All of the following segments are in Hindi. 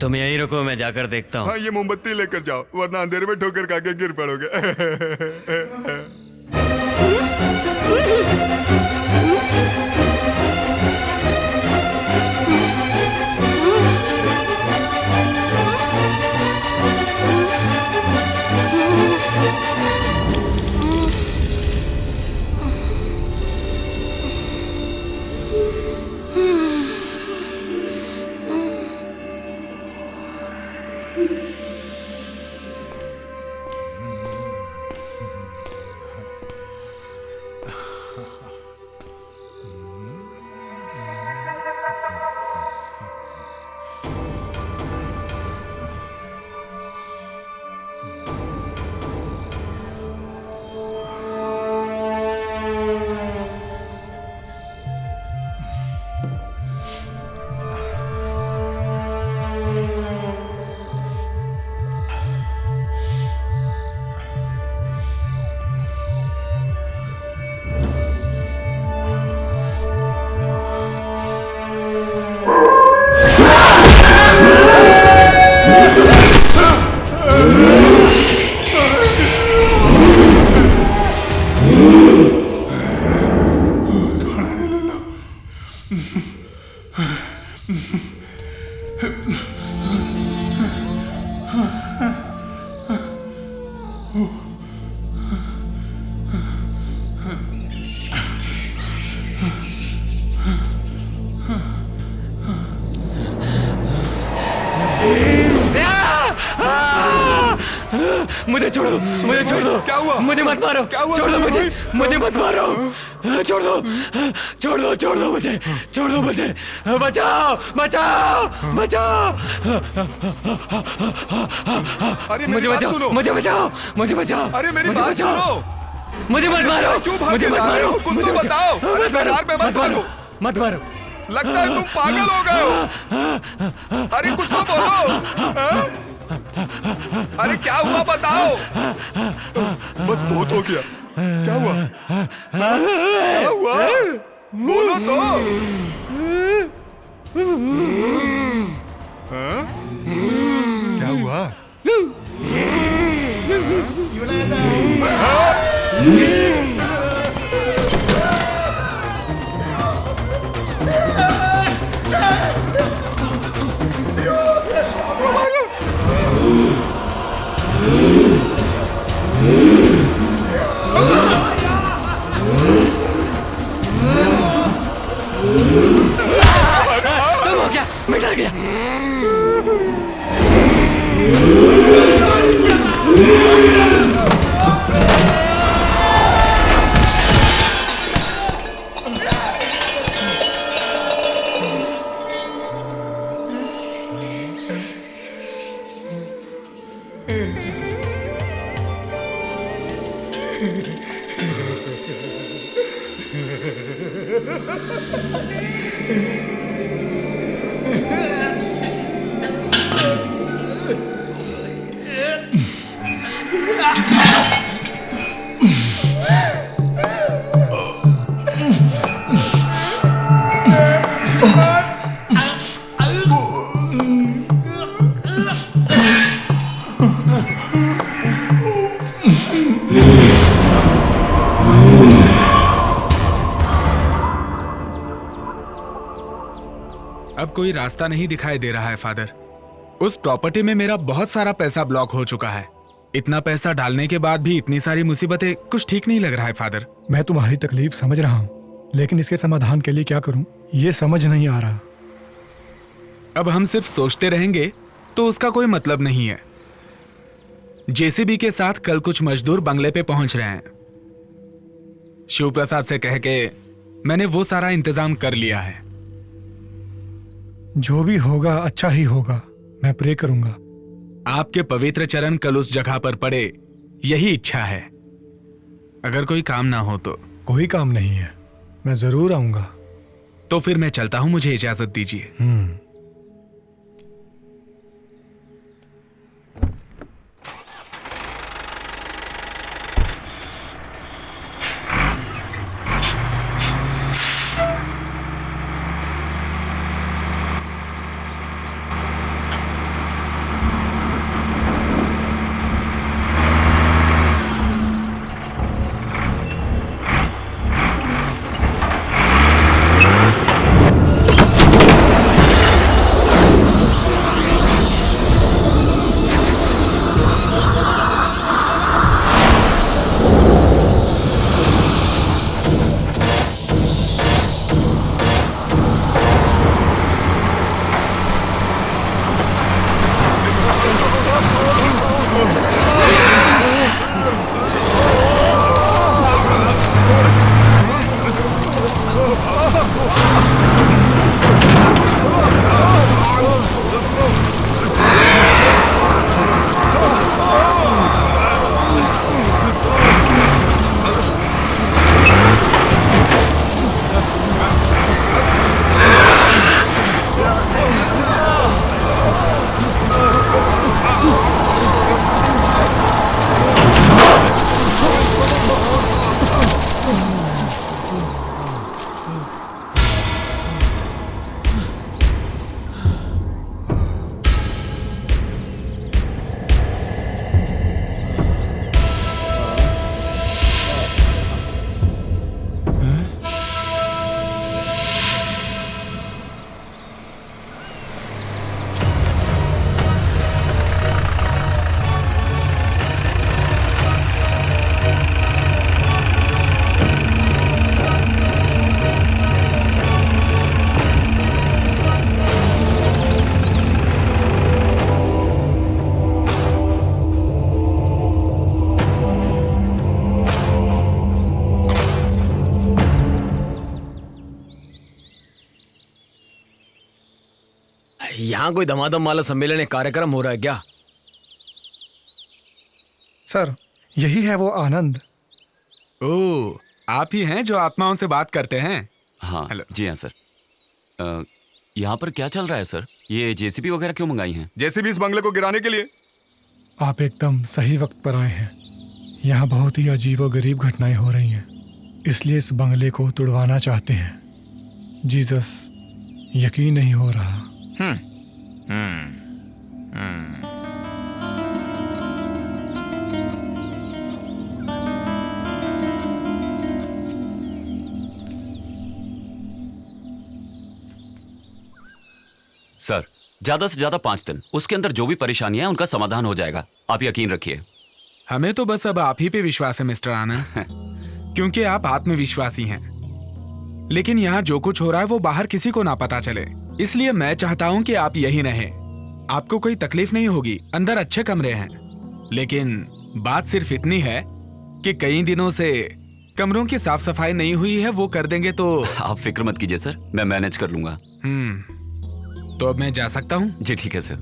तुम यहीं रुको, मैं जाकर देखता हूँ। हाँ, ये मोमबत्ती लेकर जाओ, वरना अंधेरे में ठोकर खा के गिर पड़ोगे। मुझे छोड़ दो, मुझे छोड़ दो। क्या हुआ? मुझे मत मारो। क्या हुआ? छोड़ दो मुझे मत मारो। छोड़ दो मुझे, छोड़ दो मुझे। बचाओ बचाओ बचाओ। अरे मेरी बात सुनो। मुझे बचाओ। अरे मेरी बात सुनो। मुझे मत मारो। क्यों भागे जा रहे हो? कुछ तो बताओ। अरे यार, मैं मत मारो। लगता है तुम पागल हो गए हो। अरे कुछ तो बोलो। हाँ? अरे क्या हुआ बताओ। बस बहुत हो गया। क्या हुआ? क्या हुआ? बोलो तो। हाँ? क्या हुआ? तुम हो क्या? मैं डर गया। अब कोई रास्ता नहीं दिखाई दे रहा है फादर। उस प्रॉपर्टी में मेरा बहुत सारा पैसा ब्लॉक हो चुका है। इतना पैसा डालने के बाद भी इतनी सारी मुसीबतें, कुछ ठीक नहीं लग रहा है फादर। मैं तुम्हारी तकलीफ समझ रहा हूँ, लेकिन इसके समाधान के लिए क्या करूँ ये समझ नहीं आ रहा। अब हम सिर्फ सोचते रहेंगे तो उसका कोई मतलब नहीं है। जेसीबी के साथ कल कुछ मजदूर बंगले पे पहुंच रहे हैं। शिव प्रसाद से कह के मैंने वो सारा इंतजाम कर लिया है। जो भी होगा अच्छा ही होगा, मैं प्रे करूंगा। आपके पवित्र चरण कल उस जगह पर पड़े, यही इच्छा है। अगर कोई काम ना हो तो। कोई काम नहीं है, मैं जरूर आऊंगा। तो फिर मैं चलता हूं, मुझे इजाजत दीजिए। यहाँ कोई धमाधम वाला सम्मेलन या कार्यक्रम हो रहा है क्या? सर, यही है वो आनंद। ओह, आप ही हैं जो आत्माओं से बात करते हैं? हाँ हेलो। जी हाँ सर। यहाँ पर क्या चल रहा है सर? ये जेसीबी वगैरह क्यों मंगाई हैं? जैसे भी इस बंगले को गिराने के लिए। आप एकदम सही वक्त पर आए हैं। यहाँ बहुत ही अजीबोगरीब घटनाएं हो रही हैं, इसलिए इस बंगले को तुड़वाना चाहते हैं। जीसस, यकीन नहीं हो रहा। सर ज्यादा से ज्यादा 5 दिन, उसके अंदर जो भी परेशानियां हैं उनका समाधान हो जाएगा, आप यकीन रखिए। हमें तो बस अब आप ही पे विश्वास है मिस्टर आनंद, क्योंकि आप आत्मविश्वासी हैं। लेकिन यहाँ जो कुछ हो रहा है वो बाहर किसी को ना पता चले, इसलिए मैं चाहता हूँ कि आप यहीं रहें। आपको कोई तकलीफ नहीं होगी, अंदर अच्छे कमरे हैं। लेकिन बात सिर्फ इतनी है कि कई दिनों से कमरों की साफ सफाई नहीं हुई है, वो कर देंगे तो। आप फिक्र मत कीजिए सर, मैं मैनेज कर लूंगा। तो अब मैं जा सकता हूँ? जी ठीक है सर।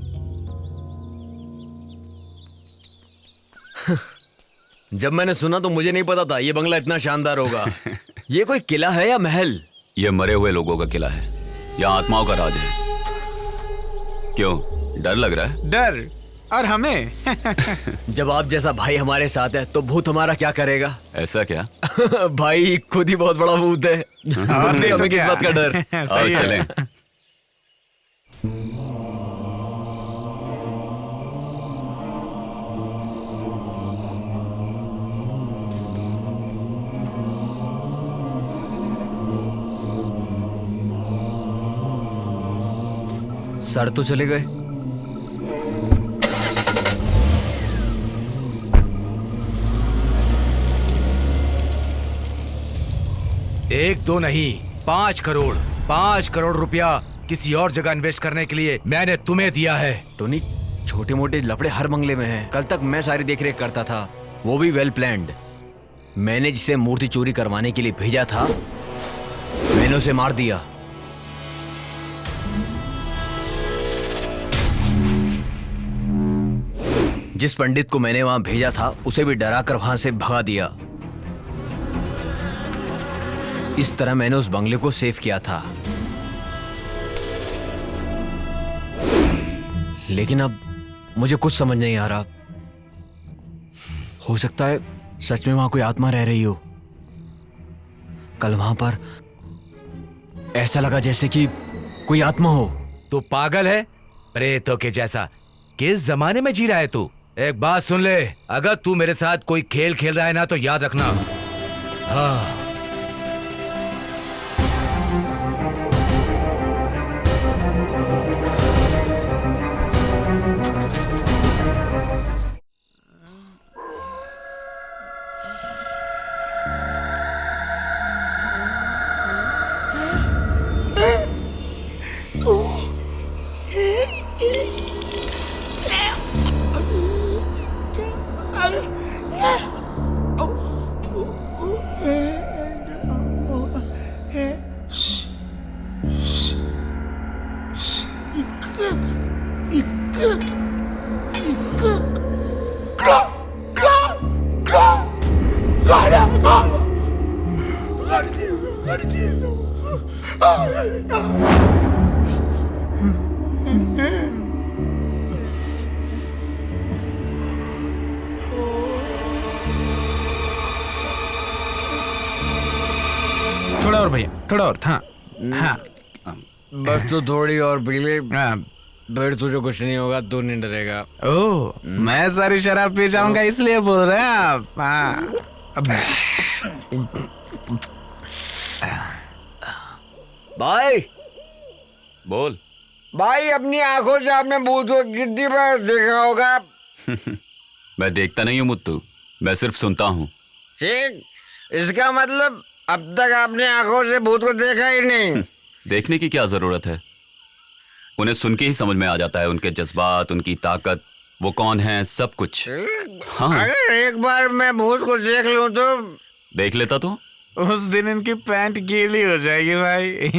जब मैंने सुना तो मुझे नहीं पता था ये बंगला इतना शानदार होगा। ये कोई किला है या महल? ये मरे हुए लोगों का किला है, यहाँ आत्माओं का राज है। क्यों, डर लग रहा है? डर? और हमें? जब आप जैसा भाई हमारे साथ है तो भूत हमारा क्या करेगा? ऐसा क्या? भाई खुद ही बहुत बड़ा भूत है। और नहीं तो हमें किस क्या? बात का डर? आओ सही है। चलें। सर तो चले गए। एक दो नहीं, 5 करोड़, 5 करोड़ रुपया किसी और जगह इन्वेस्ट करने के लिए मैंने तुम्हें दिया है। टोनी, छोटे मोटे लफड़े हर बंगले में हैं। कल तक मैं सारी देखरेख करता था, वो भी वेल प्लान्ड। मैंने जिसे मूर्ति चोरी करवाने के लिए भेजा था, मैंने उसे मार दिया। जिस पंडित को मैंने वहां भेजा था उसे भी डराकर वहां से भगा दिया। इस तरह मैंने उस बंगले को सेव किया था। लेकिन अब मुझे कुछ समझ नहीं आ रहा। हो सकता है सच में वहां कोई आत्मा रह रही हो। कल वहां पर ऐसा लगा जैसे कि कोई आत्मा हो। तू पागल है, प्रेतों के जैसा। किस जमाने में जी रहा है तू? एक बात सुन ले, अगर तू मेरे साथ कोई खेल खेल रहा है ना तो याद रखना। हाँ। थोड़ा और भैया, थोड़ा और। हाँ हाँ बस तू थोड़ी और पी ले, हाँ। फिर तुझे कुछ नहीं होगा, तू नहीं डरेगा। ओह, मैं सारी शराब पी जाऊंगा इसलिए बोल रहे हैं आप? हाँ। भाई, बोल। भाई अपनी आंखों से आपने भूत को कितनी बार देखा होगा? मैं देखता नहीं हूँ मुत्तू, मैं सिर्फ सुनता हूँ। ठीक, इसका मतलब अब तक आपने आंखों से भूत को देखा ही नहीं। देखने की क्या जरूरत है, उन्हें सुन के ही समझ में आ जाता है, उनके जज्बात, उनकी ताकत, वो कौन है, सब कुछ। हाँ। अगर एक बार मैं भूत को देख लूं तो? देख लेता तो उस दिन इनकी पैंट गीली हो जाएगी भाई।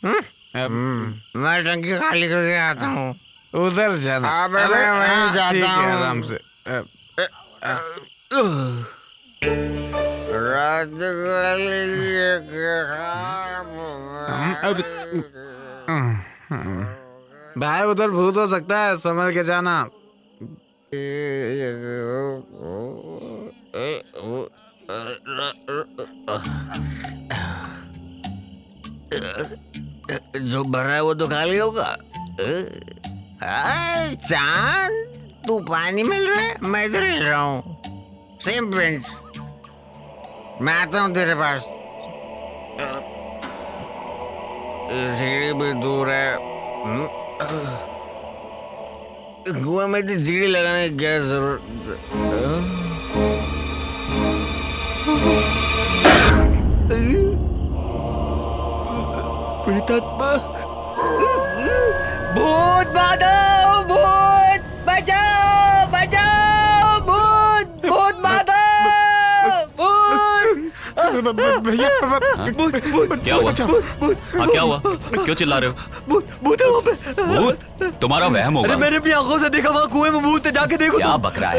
मैं टंकी खाली करके आता हूँ। उधर जाना। अबे मैं वहीं हाँ, जाता ठीक है, हूँ। आराम से। रात को लिए भाई उधर भूत हो सकता है, संभल के जाना। जो भर रहा है वो तो खाली होगा। चांद, तू पानी मिल रहा है, मैं इधर हिल रहा हूँ। Same bench. मैं आता हूँ तेरे पास। सीढ़ी भी दूर है। कुएं में तो सीढ़ी लगाने की क्या जरूरत? प्रेतात्मा, भूत बाधव, भूत बचाओ, बचाओ, भूत, भूत बाधव, भूत, भैया क्या हुआ? हाँ, क्या हुआ? क्यों चिल्ला रहे हो? भूत, भूत है वहाँ पे। भूत? तुम्हारा वहम अरे होगा। मैंने अपनी आंखों से देखा, वहाँ कुएं में भूत है, जाके देखो क्या तुम। बक रहा है?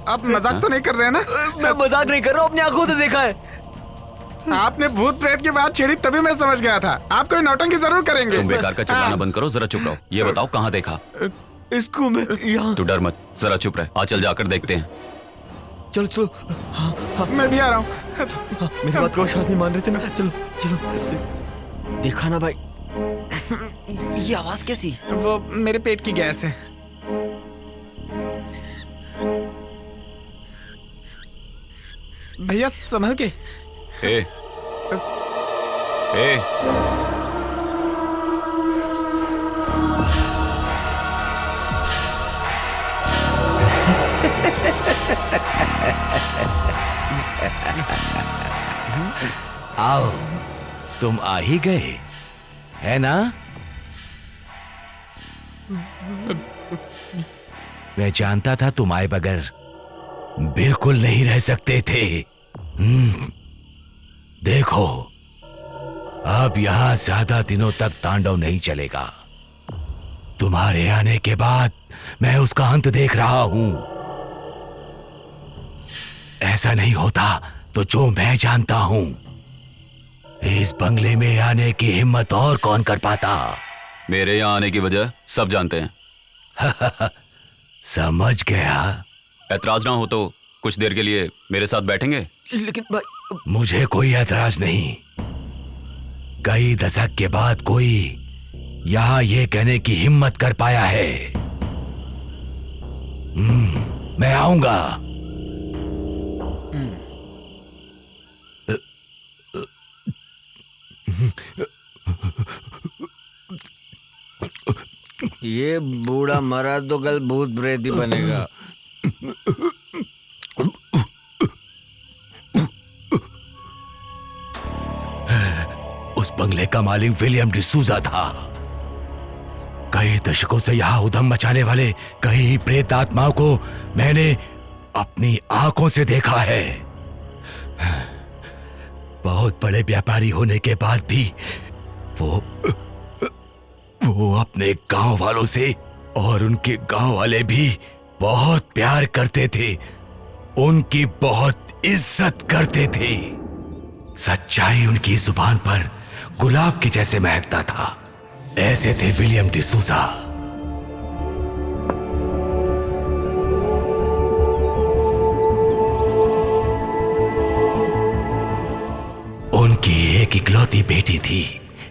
आप मजाक तो नहीं कर रहे हैं ना? मैं मजाक नहीं कर रहा हूँ, अपनी आंखों से देखा है। आपने भूत प्रेत की बात छेड़ी तभी मैं समझ गया था। आप कोई नौटंकी जरूर करेंगे। तुम बेकार का चिल्लाना बंद करो, जरा चुप रहो। ये बताओ कहाँ देखा? इसको मैं यहाँ। तू डर मत, जरा चुप रह। आ चल जाकर देखते हैं। चलो चलो, मैं भी आ रहा हूँ। मेरी बात को विश्वास नहीं मान रहे थे ना। चलो चलो, देखा ना भाई, ये आवाज कैसी? वो मेरे पेट की गैस है। भैया संभल के। ए, ए, आओ, तुम आ ही गए, है ना? मैं जानता था तुम आए बगैर बिल्कुल नहीं रह सकते थे। देखो, अब यहां ज्यादा दिनों तक तांडव नहीं चलेगा। तुम्हारे आने के बाद मैं उसका अंत देख रहा हूं। ऐसा नहीं होता तो जो मैं जानता हूं, इस बंगले में आने की हिम्मत और कौन कर पाता? मेरे यहाँ आने की वजह सब जानते हैं। समझ गया। ऐतराज ना हो तो कुछ देर के लिए मेरे साथ बैठेंगे? लेकिन भाई, मुझे कोई ऐतराज नहीं। कई दशक के बाद कोई यहां ये कहने की हिम्मत कर पाया है। मैं आऊंगा। ये बूढ़ा मरा तो कल भूत प्रेत ही बनेगा। उस बंगले का मालिक विलियम डिसूजा था। कई दशकों से यहां उधम मचाने वाले कई प्रेत आत्माओं को मैंने अपनी आंखों से देखा है। बहुत बड़े व्यापारी होने के बाद भी वो अपने गांव वालों से और उनके गांव वाले भी बहुत प्यार करते थे, उनकी बहुत इज्जत करते थे। सच्चाई उनकी जुबान पर गुलाब के जैसे महकता था। ऐसे थे विलियम डिसूजा। उनकी एक इकलौती बेटी थी,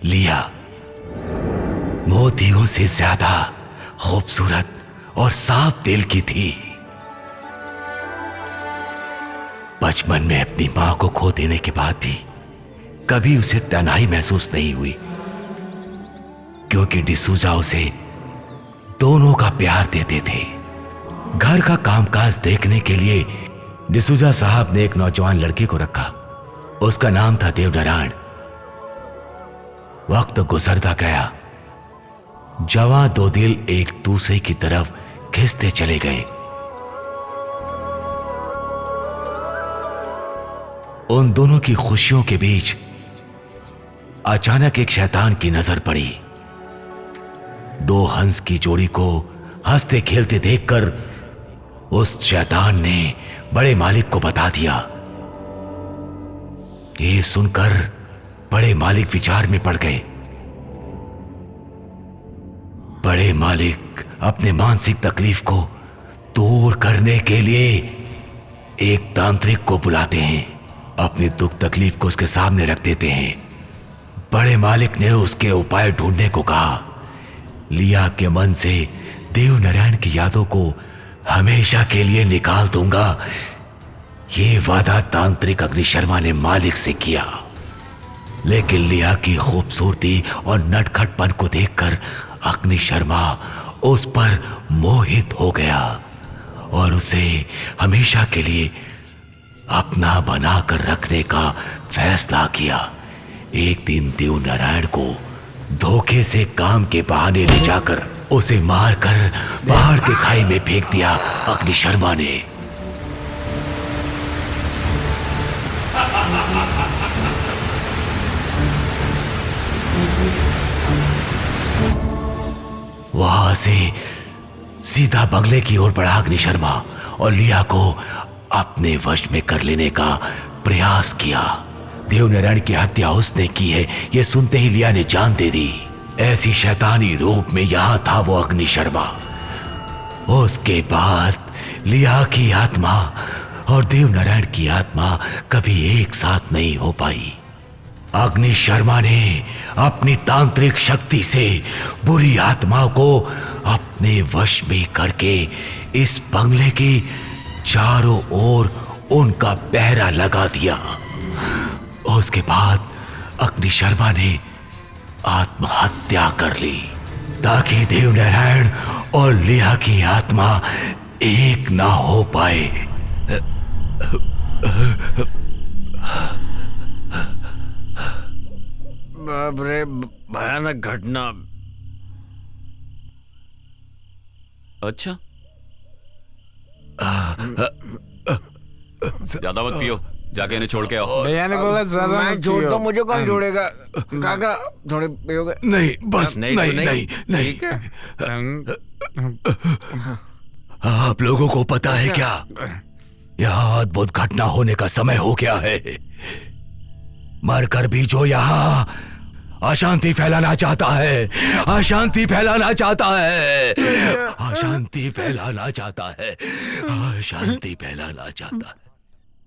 लिया। मोतियों से ज्यादा खूबसूरत और साफ दिल की थी। बचपन में अपनी मां को खो देने के बाद भी कभी उसे तन्हाई महसूस नहीं हुई, क्योंकि डिसूजा उसे दोनों का प्यार देते थे। घर का कामकाज देखने के लिए डिसूजा साहब ने एक नौजवान लड़के को रखा। उसका नाम था देवनारायण। वक्त गुजरता गया, जवां दो दिल एक दूसरे की तरफ खिंचते चले गए। उन दोनों की खुशियों के बीच अचानक एक शैतान की नजर पड़ी। दो हंस की जोड़ी को हंसते खेलते देखकर उस शैतान ने बड़े मालिक को बता दिया। ये सुनकर बड़े मालिक विचार में पड़ गए। बड़े मालिक अपने मानसिक तकलीफ को दूर करने के लिए एक तांत्रिक को बुलाते हैं, अपनी दुख तकलीफ को उसके सामने रख देते हैं। बड़े मालिक ने उसके उपाय ढूंढने को कहा। लिया के मन से देव नारायण की यादों को हमेशा के लिए निकाल दूंगा, ये वादा तांत्रिक अग्नि शर्मा ने मालिक से किया। लेकिन लिया की खूबसूरती और नटखटपन को देखकर अग्नि शर्मा उस पर मोहित हो गया और उसे हमेशा के लिए अपना बनाकर रखने का फैसला किया। एक दिन देव नारायण को धोखे से काम के बहाने ले जाकर उसे मारकर पहाड़ के खाई में फेंक दिया अग्नि शर्मा ने। वहां से सीधा बंगले की ओर बढ़ा अग्नि शर्मा और लिया को अपने वश में कर लेने का प्रयास किया। देवनारायण की हत्या उसने की है, यह सुनते ही लिया ने जान दे दी। ऐसी शैतानी रूप में यहां था वो अग्नि शर्मा। उसके बाद लिया की आत्मा और देवनारायण की आत्मा कभी एक साथ नहीं हो पाई। अग्नि शर्मा ने अपनी तांत्रिक शक्ति से बुरी आत्मा को अपने वश में करके इस बंगले के चारों ओर उनका पहरा लगा दिया। उसके बाद अग्नि शर्मा ने आत्महत्या कर ली ताकि देवनारायण और लिया की आत्मा एक ना हो पाए। बाप रे, भयानक घटना। अच्छा, ज्यादा मत पियो, जाके इन्हें छोड़ के आओ। भैया ने बोला ज्यादा मैं मत छोड़ता पियो। हूँ, मुझे कौन छोड़ेगा? काका थोड़े पियोगे? नहीं, बस नहीं, नहीं, तो नहीं, नहीं, ठीक है। आप लोगों को पता है क्या, यहाँ अद्भुत घटना होने का समय हो गया है। मरकर भी जो यहाँ अशांति फैलाना चाहता है, अशांति फैलाना चाहता है, अशांति फैलाना चाहता है, अशांति फैलाना चाहता है।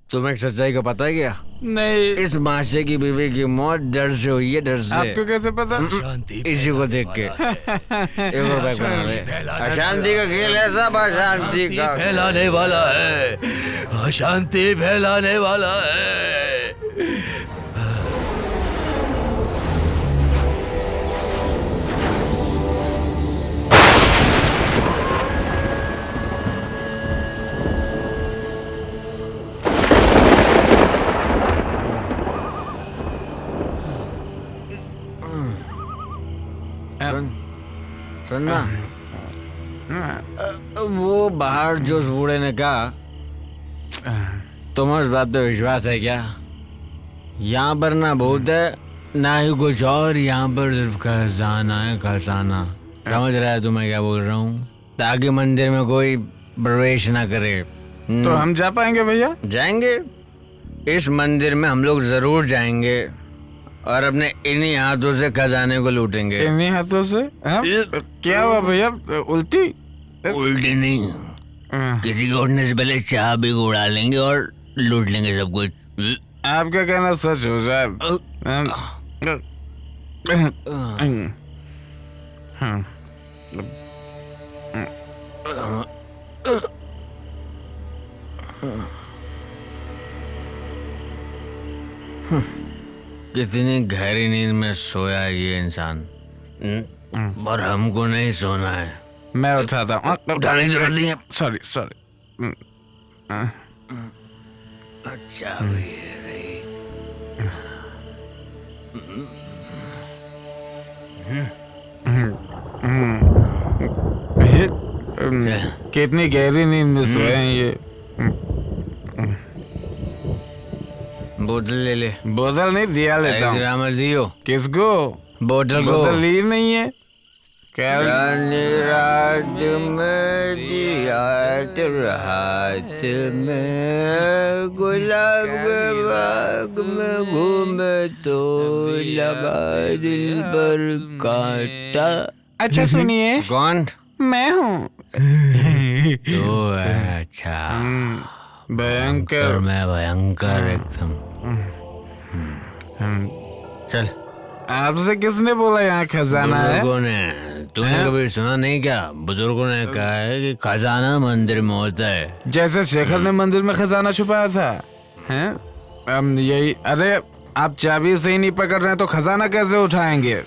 तुम्हें एक सच्चाई का पता है क्या? नहीं, इस माशे की बीवी की मौत डर से हुई है, डर से। आपको कैसे पता? अशांति इसी को देख के एक रुपए बना ले। अशांति का खेल है, सब अशांति का फैलाने वाला है, अशांति फैलाने वाला है। सुनना, वो बाहर जो उस बूढ़े ने कहा, तुम्हें उस बात पे विश्वास है क्या? यहाँ पर ना भूत है ना ही कुछ और, यहाँ पर सिर्फ खजाना है, खजाना। समझ रहा है तुम्हें क्या बोल रहा हूँ? ताकि मंदिर में कोई प्रवेश ना करे। तो हम जा पाएंगे भैया? जाएंगे, इस मंदिर में हम लोग जरूर जाएंगे और अपने इन्हीं हाथों से खजाने को लूटेंगे। इन्हीं हाथों से? क्या हुआ भैया, उल्टी? उल्टी नहीं, किसी को उठने से पहले चाह भी उड़ा लेंगे और लूट लेंगे सब कुछ। आपका कहना सच हो साहब। कितनी गहरी नींद में सोया है ये इंसान, पर हमको नहीं सोना है। मैं उठाता हूँ। उठाने की जरूरत नहीं है। Sorry sorry. अच्छा भी है रही। कितनी गहरी नींद में सोए हैं ये। बोतल ले ले। बोतल नहीं दिया लेता हूँ। ग्रामर दियो। किसको? बोतल को। बोतल ली नहीं है। रानी रात में दिया तेरे हाथ में, गुलाब के बाग में घूमे तो लगा दिल पर कांटा। अच्छा सुनिए, कौन? मैं हूँ। तो अच्छा, भयंकर। मैं भयंकर एकदम। चल। आपसे किसने बोला यहाँ खजाना है? बुजुर्गों ने। तूने कभी सुना नहीं क्या? बुजुर्गों ने कहा है कि खजाना मंदिर में होता है। जैसे शेखर ने मंदिर में खजाना छुपाया था, हैं? यही। अरे आप चाबी सही नहीं पकड़ रहे हैं तो खजाना कैसे उठाएंगे?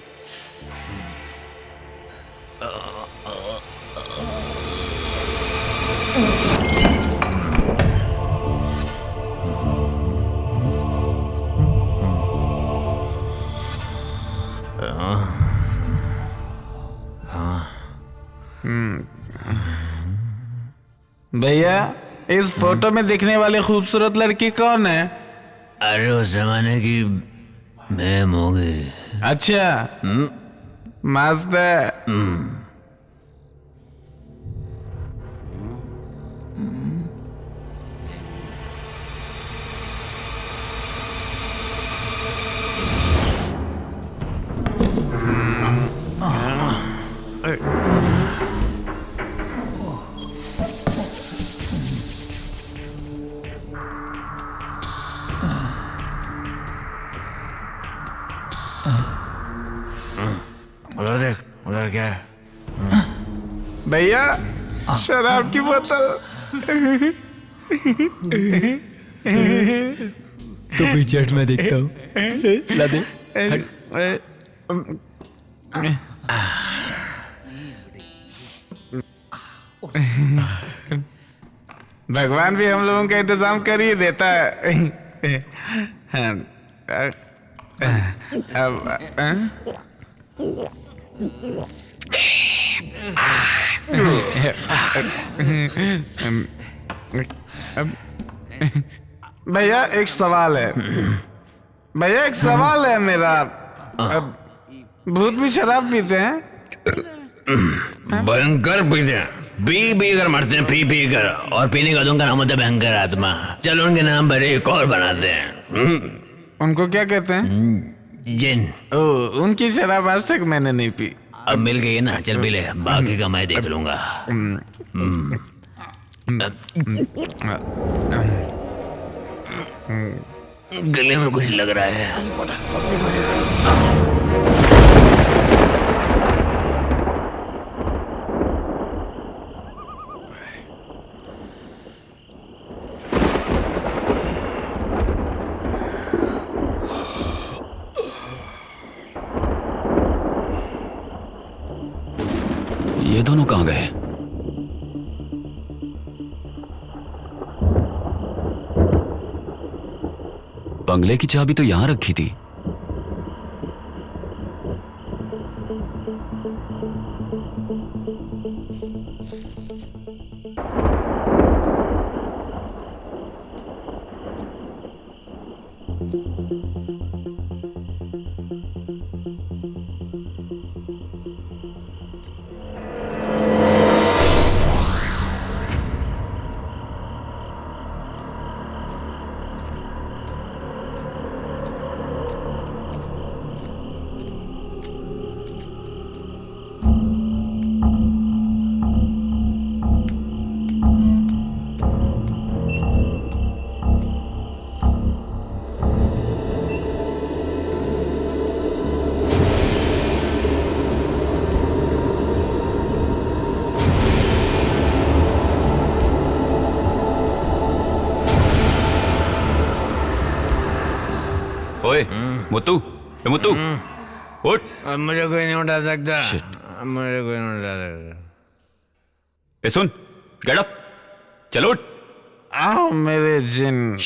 भैया, इस फोटो में दिखने वाली खूबसूरत लड़की कौन है? अरे उस जमाने की मैम होगी। अच्छा, मस्त है। उधर देख, उधर क्या है? भैया, शराब की बोतल। तो पीछे हट, मैं देखता हूँ। ला दे। भगवान भी हम लोगों का इंतजाम कर ही देता है। भैया एक सवाल है। भैया एक सवाल है मेरा। भूत भी शराब पीते हैं? भयंकर पीते हैं, पी कर मरते हैं, पी कर। और पीने का उनका नाम होता है भयंकर आत्मा। चलो उनके नाम पर एक और बनाते हैं। उनको क्या कहते हैं? जिन। ओ, उनकी शराब आज तक मैंने नहीं पी। अब मिल गई ना, चल पी ले, बाकी का मैं देख लूंगा। गले में कुछ लग रहा है। ये दोनों कहाँ गए? बंगले की चाबी तो यहां रखी थी। ओए मुत्तू, ए मुत्तू, उठ। अब मुझे कोई नहीं उठा सकता। अब मुझे कोई नहीं उठा सकता। ए सुन, गेट अप, चलो उठ। आओ मेरे जिन।